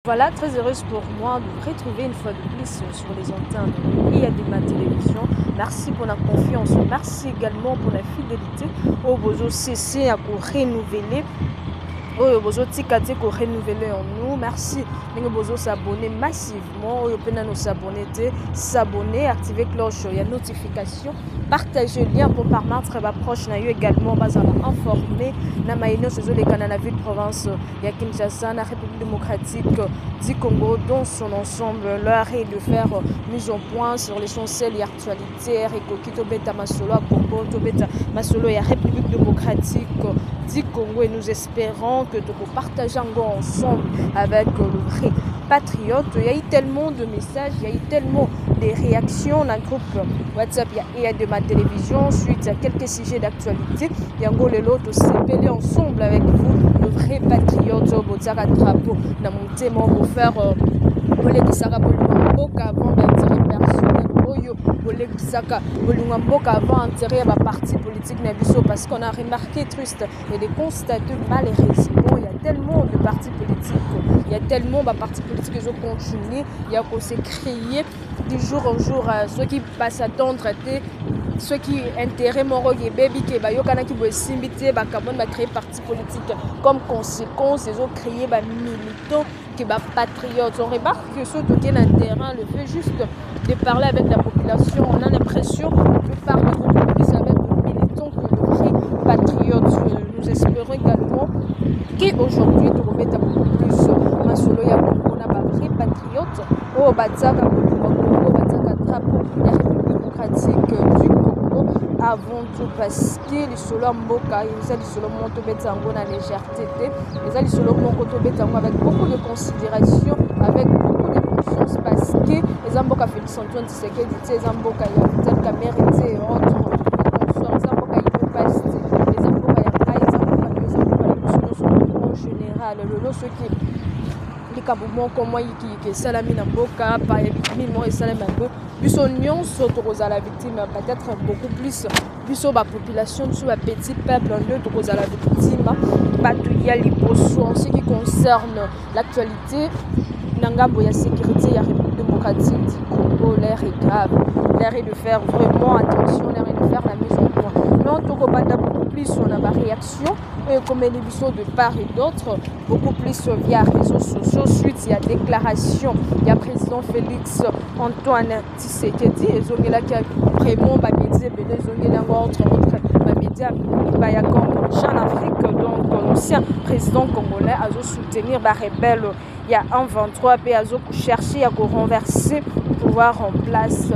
Voilà, très heureuse pour moi de vous retrouver une fois de plus sur les antennes et à de ma télévision. Merci pour la confiance, merci également pour la fidélité. Au besoin cesser à renouveler. Oyo bozo tika te ko renouveler en nous. Merci ningo bozo s'abonner massivement. Oyo pena no s'abonner te s'abonner, activer cloche ya notification, partager le lien pour permettre ba proche na yo également bazala informé na maïno ces les canaux la ville province ya Kinshasa na République démocratique du Congo dans son ensemble. L'heure est de faire mise au point sur l'essentiel et actualité et kokito beta masolo à Congo to beta masolo ya République démocratique du Congo, et nous espérons que nous partageons ensemble avec le vrai patriote. Il y a eu tellement de messages, il y a eu tellement de réactions dans le groupe WhatsApp et de ma télévision suite à quelques sujets d'actualité. Yango le lot aussi s'épeler ensemble avec vous, le vrai patriote au Botsara drapeau dans mon thème pour faire voler de Sarabolo avant d'intérêt personnel. Saka Bolungamboka avant intérêt à ma parti politique Nabiso, parce qu'on a remarqué triste et de constater malheureusement il y a tellement de partis politiques, il y a tellement de partis politiques qui ont continué, il y a qu'on s'est créé du jour au jour ceux qui passent à temps traiter ceux qui intérêt moro qui baby qui ba yokana qui boit simbité ba carbone ba créer parti politique comme conséquence ils ont créé ba militants qui ba patriotes. On remarque que ceux qui ont l'intérêt le fait juste de parler avec la population, on a l'impression de parler beaucoup plus avec les militants que de vrais patriotes. Nous espérons également qu'aujourd'hui nous remettons beaucoup plus masolo ya Congo na ba vrais patriotes au Batsaka Congo Batsaka drapeau la République démocratique du Congo avant tout, parce que les solo mboka ils ont solo monto betango na légèreté ils ont solo monto betango avec beaucoup de considération, avec beaucoup de confiance, parce que les amboka Félix Antoine Tshisekedi les amboka ya Vital Kamerhe et autres consorts les amboka il peut passer les amboka ya les amboka en général le lot ceux qui les kabumon comment qui salami na mboka par mille et salami na biso nyonso tokozala victime peut-être beaucoup plus biso ba population biso ba petit peuple en deux tokozala victime bato ya liboso en ce qui concerne l'actualité na ngambo ya sécurité ya République démocratique du Congo. L'air est grave, l'air est de faire vraiment attention, l'air est de faire la mise au point. Non, tokobanda beaucoup plus on a ma réaction et comme les biso de part et d'autre beaucoup plus via réseaux sociaux suite il y a déclaration il y a président Félix Antoine Tshisekedi et zongela qui a vraiment ba médias belé zongela autre médias ba ya comme Jean Afrique, donc l'ancien président congolais a soutenir ba rebelle il y a un 23 pays a chercher à renverser le pouvoir en place.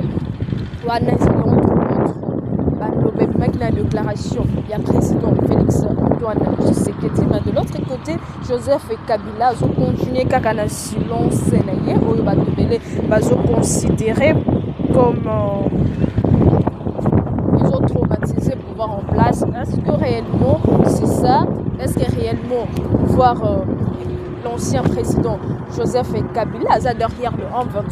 La déclaration, il y a président Félix Antoine Tshisekedi, mais de l'autre côté, Joseph Kabila ont continué à silence, ils ont considéré comme ils ont traumatisé le pouvoir en place. Est-ce que réellement c'est ça? Est-ce que réellement voir l'ancien président Joseph Kabila derrière le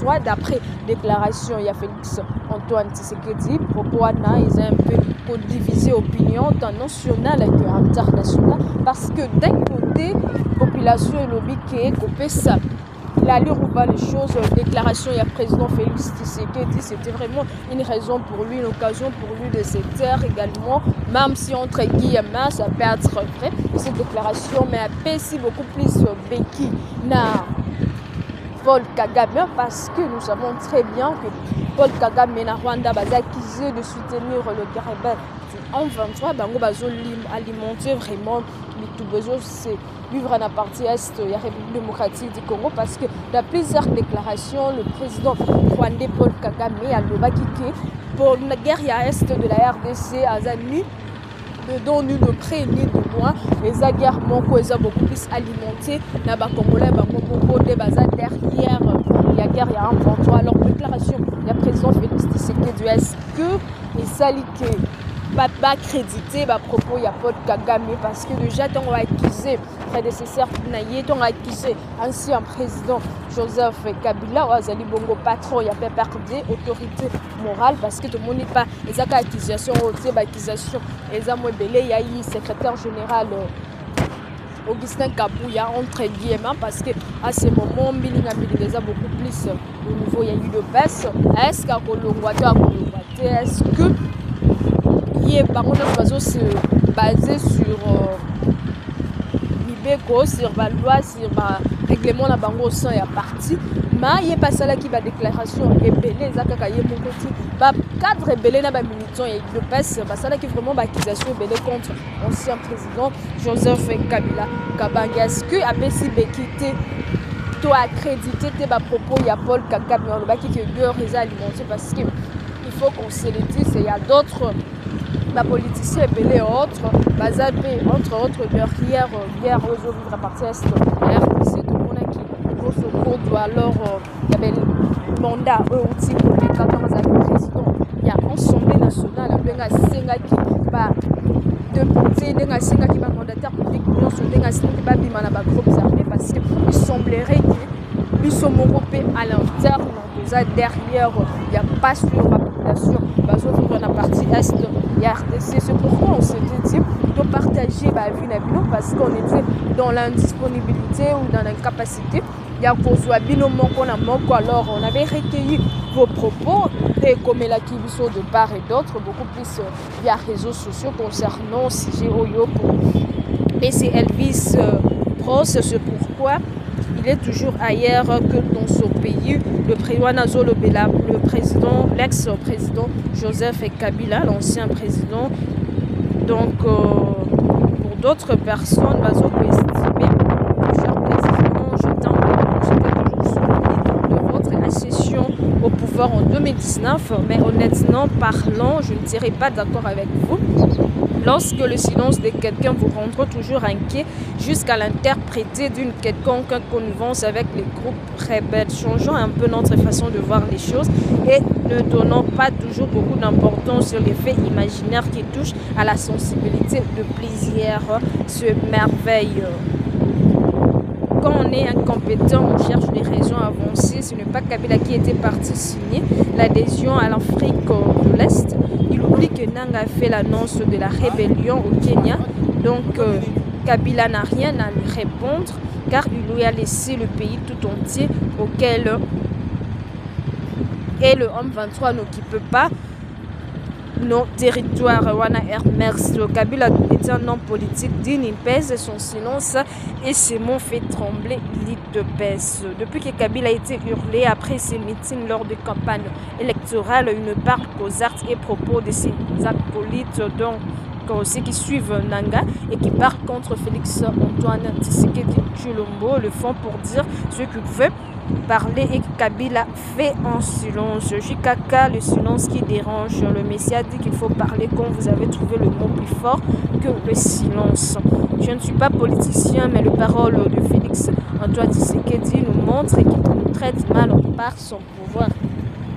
1-23 d'après déclaration il y a Félix Antoine Tshisekedi propos ils ont un peu divisé opinion tant nationale que internationale, parce que d'un côté population et lobby qui est coupé ça il a allé rouler les choses. Déclaration il y a président Félix Tshisekedi, c'était vraiment une raison pour lui, une occasion pour lui de se taire également, même si entre guillemets ça peut être vrai cette déclaration, mais après beaucoup plus béki na Paul Kagame, parce que nous savons très bien que Paul Kagame et Rwanda va accuser de soutenir le Garibin en 23 bango bazo alimenter vraiment tout besoin c'est vivre à partie est de la République démocratique du Congo, parce que dans plusieurs déclarations le président rwandais Paul Kagame a le que pour la guerre à est de la RDC à Zani dedans ni de près ni de loin les guerres manquent ils ont beaucoup plus alimenté na ba congolais ba Congo de baza derrière il y a guerre il y a un 23 alors déclaration il y a président Félix Tshisekedi est-ce que et ça que pas crédité à propos il y a Paul Kagame, parce que déjà on a accusé prédécesseur naïe on a accusé ancien président Joseph Kabila azali bongo patron il y a pas perdu autorité morale, parce que tout le monde n'est pas les accusations accusation les amours belé il y a eu secrétaire général Augustin Kabouya entre guillemets parce que à ce moment Bilinga Bilinga beaucoup plus au niveau il y a eu de baisse. Est-ce qu'à Kolongwato est-ce que il est par contre se baser sur Libeko, sur la loi, sur le règlement la bango au sein et à parti. Mais il n'y a pas ça là qui va déclaration ébélée, ça kaka yé mon côté. Bah cadre ébélé na ba militant et le passe, bah ça là qui vraiment ba accusation ébélée contre ancien président Joseph Kabila Kabanga. Est-ce que APC Bekité toi accrédité tes ba propos il y a Paul Kagame on le ba qui que guerre les alimenter parce que il faut qu'on se le dise, il y a d'autres politiciens ébélés autres, bazalpé entre autres hier aujourd'hui la partie est RDC tout le monde qui pour ce code ou alors il y avait le mandat aussi pour les quand président il y a l'Assemblée nationale benga senga qui ba député benga senga qui va mandataire politique non sur benga senga qui va bimana ba groupes armés parce que il semblerait que ils sont groupés à l'interne derrière il y a pas sur la population parce que dans la partie est il y a RDC c'est pourquoi on s'était dit de partager la vie parce qu'on était dans l'indisponibilité ou dans l'incapacité. Il y a alors on avait recueilli vos propos et comme la Kibiso de part et d'autre, beaucoup plus via réseaux sociaux concernant CG Oyo et c'est Elvis Pros, c'est pourquoi il est toujours ailleurs que dans son pays. Le président, l'ex-président Joseph Kabila, l'ancien président. Donc, pour d'autres personnes, on peut estimer, cher président, j'étais toujours soumis de votre accession au pouvoir en 2019, mais honnêtement parlant, je ne serai pas d'accord avec vous. Lorsque le silence de quelqu'un vous rendra toujours inquiet jusqu'à l'interpréter d'une quelconque connivence avec les groupes rebelles, changeons un peu notre façon de voir les choses et ne donnons pas toujours beaucoup d'importance sur les faits imaginaires qui touchent à la sensibilité de plusieurs se merveille. Quand on est incompétent, on cherche des raisons avancées. Ce n'est pas Kabila qui était parti signer l'adhésion à l'Afrique de l'Est. Il oublie que Nanga a fait l'annonce de la rébellion au Kenya. Donc Kabila n'a rien à lui répondre car il lui a laissé le pays tout entier auquel et le M23 n'occupe pas nos territoires. Wana Hermers, Kabila est un homme politique digne, il pèse son silence et ses mots fait trembler l'île de pèse. Depuis que Kabila a été hurlé après ses meetings lors de campagne électorale, il ne parle qu'aux actes et propos de ses acolytes, donc ceux qui suivent Nanga et qui parlent contre Félix Antoine Tshisekedi Tshilombo, le font pour dire ce qu'il veut parler et que Kabila fait en silence. JKK, le silence qui dérange. Le Messia dit qu'il faut parler quand vous avez trouvé le mot plus fort que le silence. Je ne suis pas politicien, mais le parole de Félix Antoine Tshisekedi nous montre qu'il nous traite mal par son pouvoir.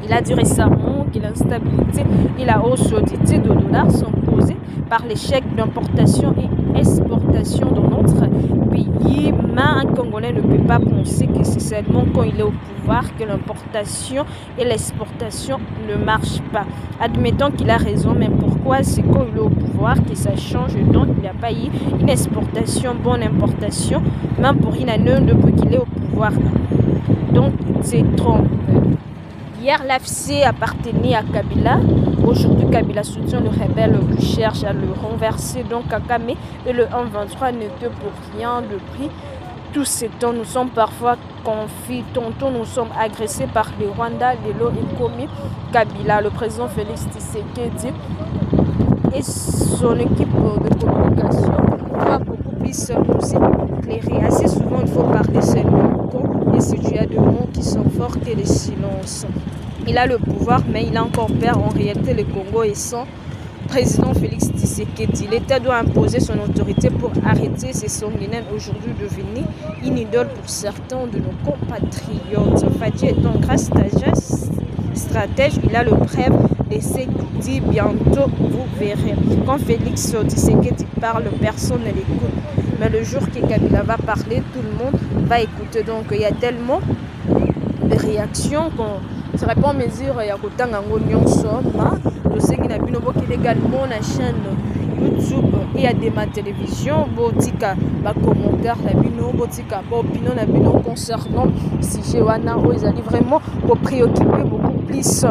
Il a dit récemment que l'instabilité et la hausse des taux de dollars sont causées par l'échec d'importation et exportation dans notre pays. Mais un Congolais ne peut pas penser que c'est seulement quand il est au pouvoir que l'importation et l'exportation ne marchent pas. Admettons qu'il a raison, mais pourquoi c'est quand il est au pouvoir que ça change? Donc il n'y a pas eu une exportation, bonne importation, même pour une année depuis qu'il est au pouvoir. Donc c'est trop. Hier, l'AFC appartenait à Kabila. Aujourd'hui, Kabila soutient le rebelle qui cherche à le renverser. Donc, Kagame et le M23 n'étaient pour rien de prix. Tous ces temps, nous sommes parfois confis. Tantôt, nous sommes agressés par les Rwandais, les Lo et Komi. Kabila, le président Félix Tshisekedi et son équipe de communication doit beaucoup plus nous éclairer. Assez souvent, il faut parler seulement et si tu as des mots qui sont forts que le silence. Il a le pouvoir, mais il a encore peur. En réalité, le Congo est sans président Félix Tshisekedi. L'État doit imposer son autorité pour arrêter ces sanguinaires aujourd'hui devenus une idole pour certains de nos compatriotes. Fadji est un grand stratège. Il a le preuve de ce qu'il dit. Bientôt, vous verrez. Quand Félix Tshisekedi parle, personne ne l'écoute. Mais le jour que Kabila va parler, tout le monde va écouter. Donc, il y a tellement de réactions qu'on ne serait pas en mesure de faire. Je sais qu'il y a également la chaîne YouTube et à des télévision botika ba commentaire na bino botika ba opinion na bino concernant sujet wana ezali vraiment pour préoccuper beaucoup plus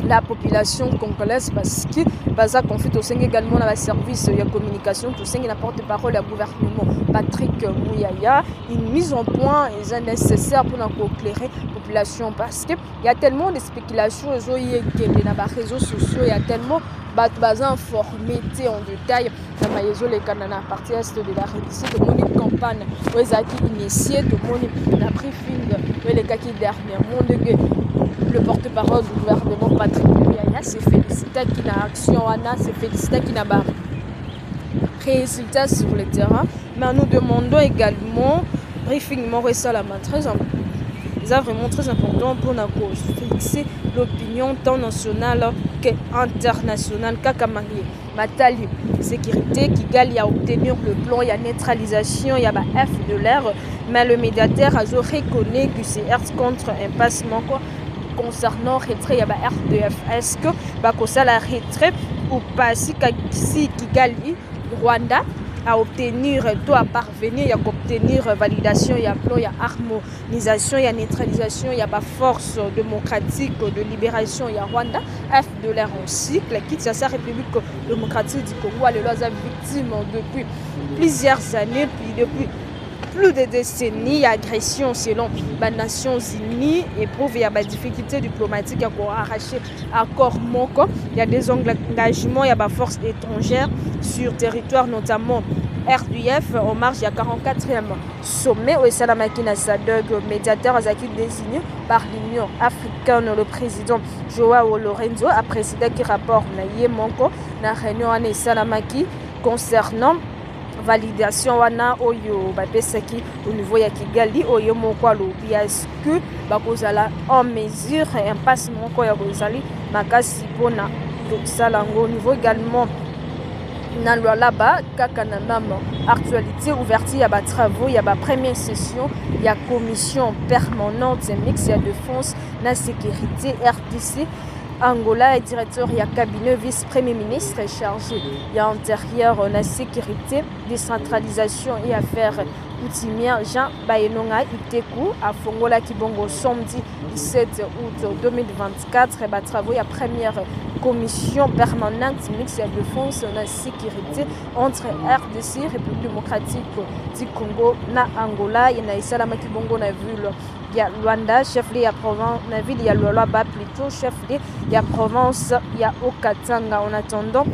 la population congolaise parce que baza conflit au sein également dans la service de communication tout sein la porte-parole du gouvernement Patrick Mouyaya une mise en point est nécessaire pour éclairer la population parce que il y a tellement de spéculations dans les réseaux sociaux il y a tellement baza informé en détail na mayezo les canana partie est de la réussite de mon campagne où ezaki initié de mon la briefing les cas qui dernièrement le porte-parole du gouvernement Patrick Mouyaya s'est félicité qu'il a action s'est félicité qu'il a résultats sur le terrain mais nous demandons également briefing c'est vraiment très important pour nous fixer l'opinion tant nationale qu'internationale Matali sécurité qui gagne à obtenir le plan il y a neutralisation il y a F de l'air mais le médiateur a reconnu que c'est contre un passement concernant retrait il y a RDF est-ce que ça la retrait ou pas si Kigali Rwanda à obtenir doit parvenir à obtenir validation il y a plan il y a harmonisation il y a neutralisation il y a force démocratique de libération il y a Rwanda F de l'air en cycle quitte sa République démocratique du Congo les lois victimes depuis plusieurs années puis depuis plus de décennies agression selon les Nations Unies et prouve il y a des difficultés diplomatiques à arracher accord Moko il y a des engagements il y a des forces étrangères sur territoire notamment RDF en marge il y a 44e sommet où Salamakina Sadog médiateur Azaki désigné par l'Union africaine le président Joao Lorenzo a présidé qui rapporte na Moko na réunion à Salamaki concernant validation wana oyo bapesaki au niveau ya Kigali oyo moko alobi est-ce que bakozala en mesure impasse moko ya kozali makasi pona tosalango au niveau également na loi là-bas kaka na même actualité ouverture ya ba travaux ya ba première session ya commission permanente mix ya défense na sécurité RDC Angola est directeur et cabinet vice-premier ministre chargé de l'intérieur, la sécurité, décentralisation et affaires coutumières Jean Bayenonga Iteku à Fongola Kibongo samedi 17 août 2024 et travaux la première commission permanente mixte de défense et la sécurité entre RDC République démocratique du Congo na Angola et na Salama Kibongo na ville il y a Luanda chef de la province na ville il y a Lualaba plutôt chef de la province il y a Okatanga en attendant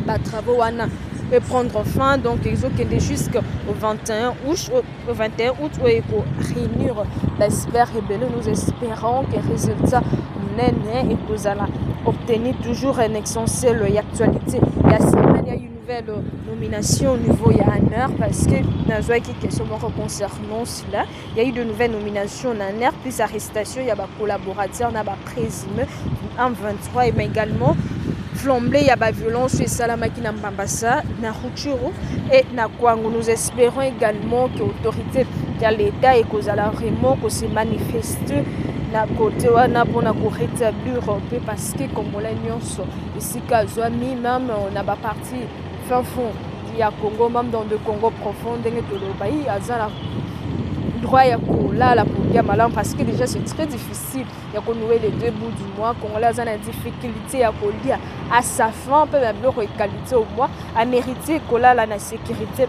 les travaux wana peut prendre fin donc ils ont qu'elle jusqu'au 21 août où il faut réunir l'espère rebelle nous espérons que résultat n'est et que vous allez obtenir toujours un essentiel actualité il y a semaine il y a une nouvelle nomination au niveau il y a un heure parce que dans une question concernant cela il y a eu de nouvelles nominations en heure plus arrestation il y a des collaborateurs il y a des présumés en 23 et mais également flambé il y a la violence et Salamaki na Mbambasa na Rutshuru et na Kwango nous espérons également que l'autorité de l'État et que la vraiment que se manifeste na côté wana pour rétablir peu parce que comme la nyonso ici kazwami même on a pas parti fin fond il y a Congo même dans le Congo profond ndenge to le pays azala droit ya kolala pour bien malam parce que déjà c'est très difficile ya konouer les deux bouts du mois Congolais a une difficulté ya kolia à sa fin peut même leur qualité au mois à mériter kolala na sécurité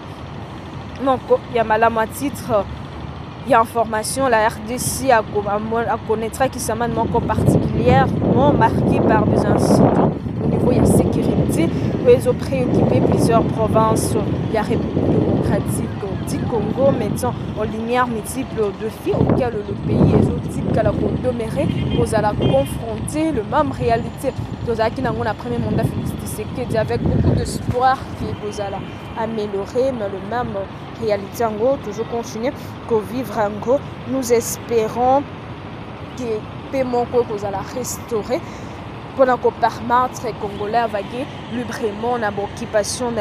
donc il y a malam à titre il y a information la RDC a connaîtra qui s'amène encore particulièrement marqué par des incidents au niveau de la sécurité où ils ont préoccupé plusieurs provinces il y a République démocratique du Congo mettant en lumière multiples défis auxquels le pays est dit qu'elle a demeuré pour la confronter le même réalité dans la premier mandat Félix avec beaucoup d'espoir qui vous allez améliorer mais le même réalité en gros toujours continuer que vivre en gros nous espérons que le paiement que vous allez restaurer pour que permettre les Congolais vaguer librement dans l'occupation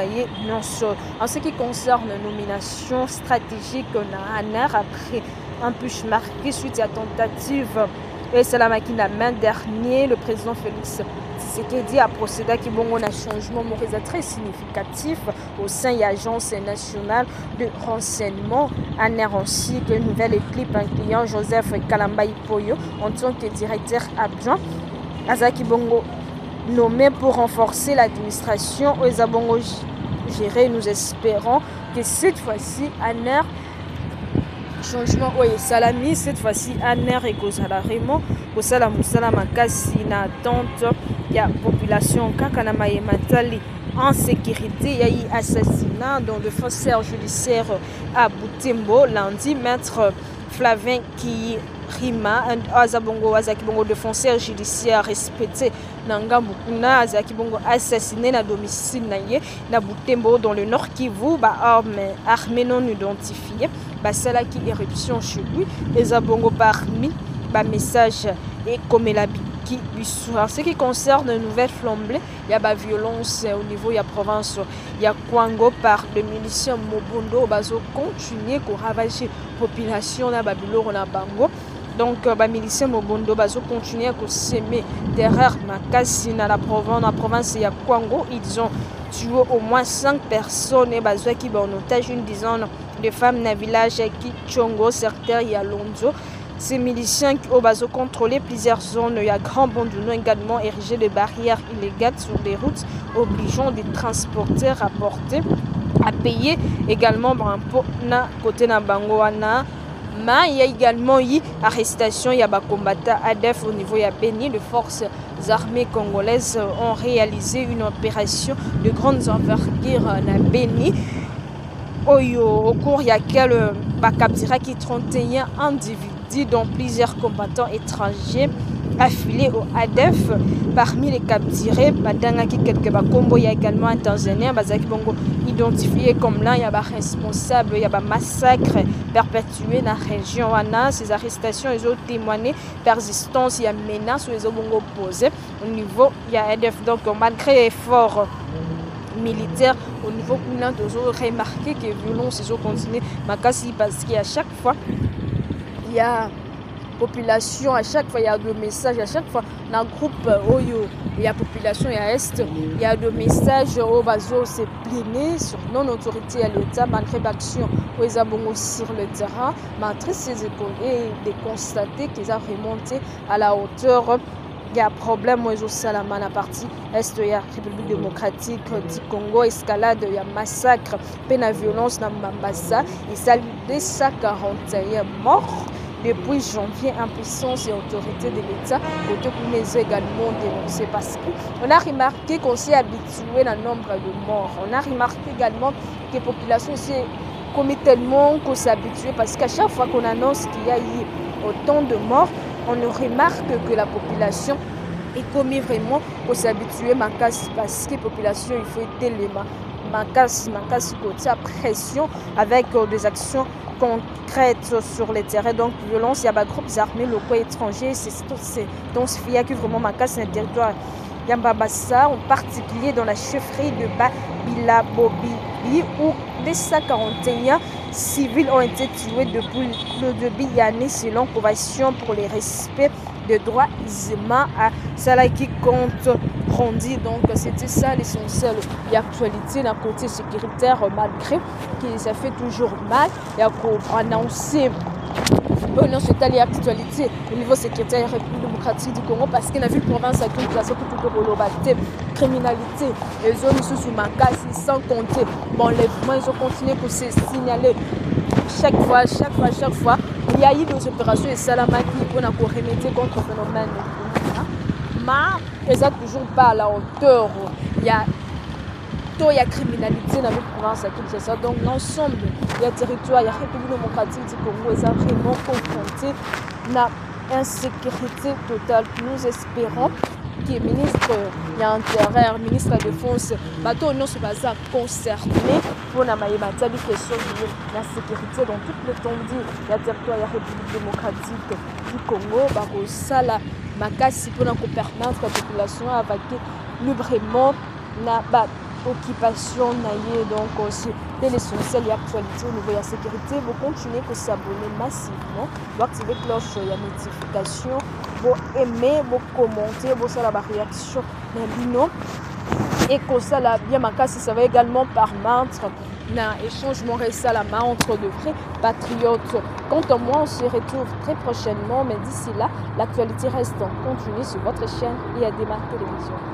en ce qui concerne la nomination stratégique on a un air après un push marqué suite à tentative et c'est la main dernier le président Félix Tshisekedi a procédé qui bon un changement très significatif au sein de l'agence nationale de renseignement ainsi que nouvelle équipe incluant Joseph Kalamba Ipoyo en tant que directeur adjoint. Azaki Bongo nommé pour renforcer l'administration aux Abongo géré. Nous espérons que cette fois-ci ANER changement oyo salami cette fois-ci ANER et Gozalaremo kosala musala makasi na attente ya population kaka na mayematali en sécurité. Il y a eu assassinat dans le fonctionnaire judiciaire à Butembo lundi. Maître Flavin qui Rima Azabongo Azakibongo de fonctionnaire judiciaire respecté Nangambu Kuna Azakibongo assassiné na domicile naye na Butembo dans le Nord Kivu armée non identifiée basala qui éruption chez lui les abongo parmi message et comme la qui en ce qui concerne de nouvelles flambées, il y a la violence au niveau de la province, il y a Kwango par le miliciens Mobondo, bazo continuer à ravager la population na Babylone na Bango. Donc les miliciens Mobondo bazo continuer à s'aimer terreur makasi na la province il y a Kwango, ils ont tué au moins 5 personnes et bazo qui en otage une dizaine de femmes dans le village qui Chongo secteur il y a Lonzo. Ces miliciens qui ont contrôlé plusieurs zones, il y a grand Bonduno également érigé des barrières illégales sur les routes, obligeant des transporteurs à payer également pour na côté na Bangoana. Mais il y a également eu arrestation, il y a des combattants ADF au niveau de Béni. Les forces armées congolaises ont réalisé une opération de grande envergure à Béni. Au cours, il y a quelques Bakabdira qui 31 individus dont plusieurs combattants étrangers affiliés au ADF. Parmi les capturés, il y a également un Tanzanien identifié comme l'un, il y a des responsables, il y a des massacres perpétués dans la région. Ces arrestations, ils ont témoigné persistance, il y a menaces, ils ont posé au niveau, il y a ADF. Donc malgré l'effort militaire au niveau où nous avons remarqué que les violences ont continué parce qu'à chaque fois il y a population, à chaque fois il y a des messages, à chaque fois dans le groupe Oyo, il y a population, il y a Est, il y a des messages au bazo c'est plié sur non-autorité à l'État malgré l'action où ils ont sur le terrain, malgré ces écoles et de constater qu'ils ont remonté à la hauteur. Il y a un problème au Salama, la partie Est, il y a République démocratique du Congo, escalade, il y a massacre, peine à violence dans Mambasa, et ça 241 morts depuis janvier, impuissance et autorité de l'État, côté qu'on les a également dénoncé parce qu'on a remarqué qu'on s'est habitué à nombre de morts. On a remarqué également que la population s'est commis tellement qu'on s'est habitué parce qu'à chaque fois qu'on annonce qu'il y a eu autant de morts, on remarque que la population est commis vraiment pour s'habituer parce que la population il faut être les côté à pression avec des actions concrètes sur le terrain. Donc violence, il y a des groupes armés locaux étrangers, c'est donc il y a que vraiment Makas un territoire Yambabassa, en particulier dans la chefferie de Babila Bobi où 241 civils ont été tués depuis le début de l'année selon Convention pour le respect des droits humains à cela qui compte rendu. Donc c'était ça l'essentiel. L'actualité d'un côté sécuritaire malgré que ça fait toujours mal. Il y a annoncé non, c'est l'actualité au niveau sécuritaire République démocratique du Congo parce qu'il a vu le province à toute place pour criminalité, les zones sous Makasi sans compter. Bon, les mouvements ils ont continué pour se signaler chaque fois. Il y a eu des opérations et Salama qui pour remédier contre le phénomène. Mais ils n'ont toujours pas à la hauteur. Il y a criminalité dans notre province à Kinshasa. Donc l'ensemble des territoires, il y a République démocratique du Congo, ils sont vraiment confrontés à l'insécurité totale. Nous espérons que le ministre de ministre de la Défense, bateau non se base concerné pour la question de la sécurité dans toute l'étendue du territoire de la République démocratique du Congo. Ça la makasi pour permettre à la population à vaquer librement na occupation naïe. Donc aussi l'essentiel et l'actualité au niveau de la sécurité. Vous continuez pour s'abonner massivement, vous activer la cloche de la notification vous aimez, vous commentez, vous avez la réaction et que ça la bien makasi, ça va également permettre un échangement récemment entre de vrais patriotes. Quant à moi, on se retrouve très prochainement, mais d'ici là, l'actualité reste en continu sur votre chaîne et à Télévision.